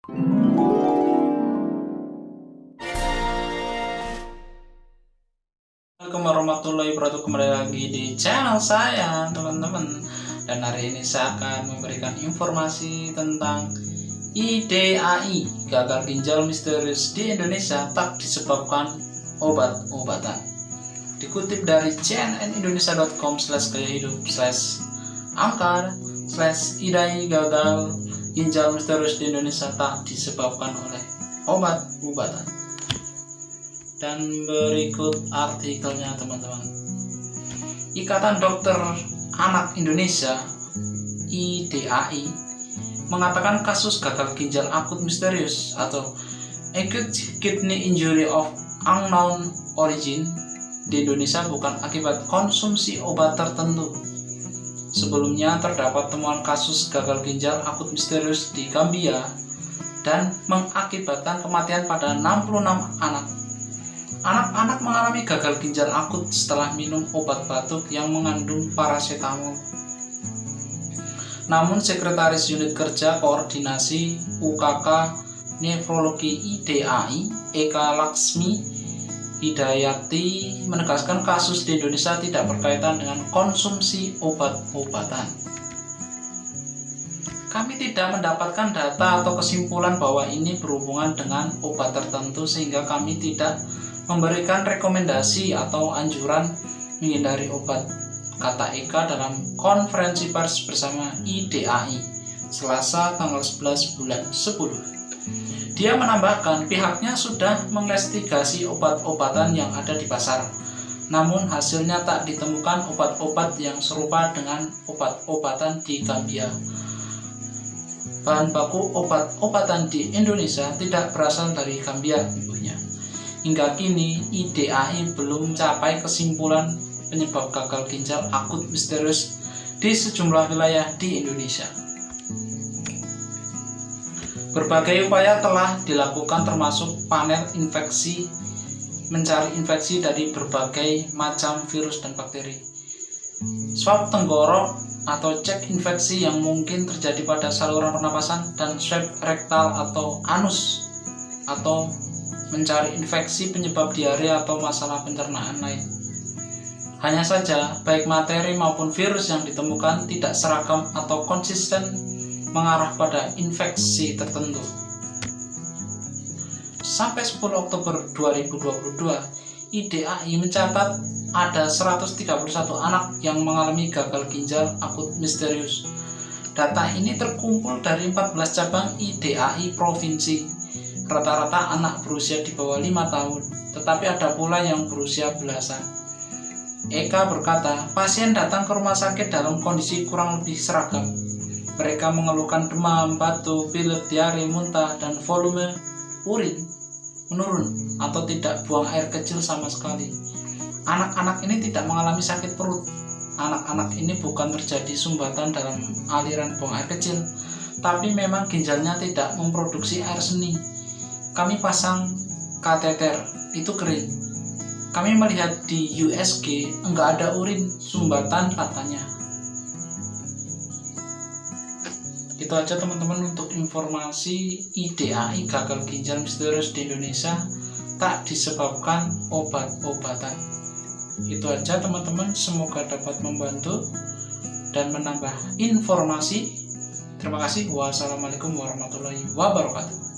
Assalamualaikum warahmatullahi wabarakatuh. Kembali lagi di channel saya, teman-teman. Dan hari ini saya akan memberikan informasi tentang IDAI, gagal ginjal misterius di Indonesia tak disebabkan obat-obatan. Dikutip dari cnnindonesia.com/gaya-hidup/angka/IDAI, gagal ginjal misterius di Indonesia tak disebabkan oleh obat-obatan. Dan berikut artikelnya, teman-teman. Ikatan Dokter Anak Indonesia (IDAI) mengatakan kasus gagal ginjal akut misterius atau acute kidney injury of unknown origin di Indonesia bukan akibat konsumsi obat tertentu. Sebelumnya terdapat temuan kasus gagal ginjal akut misterius di Gambia dan mengakibatkan kematian pada 66 anak. Anak-anak mengalami gagal ginjal akut setelah minum obat batuk yang mengandung parasetamol. Namun, Sekretaris Unit Kerja Koordinasi UKK Nefrologi IDAI, Eka Laksmi Hidayati, menegaskan kasus di Indonesia tidak berkaitan dengan konsumsi obat-obatan. Kami tidak mendapatkan data atau kesimpulan bahwa ini berhubungan dengan obat tertentu sehingga kami tidak memberikan rekomendasi atau anjuran menghindari obat, kata Eka dalam konferensi pers bersama IDAI Selasa tanggal 11 bulan 10. Dia menambahkan pihaknya sudah menginvestigasi obat-obatan yang ada di pasar, namun hasilnya tak ditemukan obat-obat yang serupa dengan obat-obatan di Gambia. Bahan baku obat-obatan di Indonesia tidak berasal dari Gambia, ibunya. Hingga kini, IDAI belum mencapai kesimpulan penyebab gagal ginjal akut misterius di sejumlah wilayah di Indonesia. Berbagai upaya telah dilakukan termasuk panel infeksi, mencari infeksi dari berbagai macam virus dan bakteri, swab tenggorok atau cek infeksi yang mungkin terjadi pada saluran pernapasan, dan swab rektal atau anus, atau mencari infeksi penyebab diare atau masalah pencernaan lain. Hanya saja, baik materi maupun virus yang ditemukan tidak seragam atau konsisten mengarah pada infeksi tertentu. Sampai 10 Oktober 2022, IDAI mencatat ada 131 anak yang mengalami gagal ginjal akut misterius. Data ini terkumpul dari 14 cabang IDAI provinsi. Rata-rata anak berusia di bawah 5 tahun, tetapi ada pula yang berusia belasan. Eka berkata, pasien datang ke rumah sakit dalam kondisi kurang lebih seragam. Mereka mengeluhkan demam, batuk, pilek, diare, muntah, dan volume urin menurun atau tidak buang air kecil sama sekali. Anak-anak ini tidak mengalami sakit perut. Anak-anak ini bukan terjadi sumbatan dalam aliran buang air kecil, tapi memang ginjalnya tidak memproduksi air seni. Kami pasang kateter, itu kering. Kami melihat di USG, enggak ada urin sumbatan, katanya. Itu aja, teman-teman, untuk informasi IDAI, gagal ginjal misterius di Indonesia tak disebabkan obat-obatan. Itu aja, teman-teman, semoga dapat membantu dan menambah informasi. Terima kasih. Wassalamualaikum warahmatullahi wabarakatuh.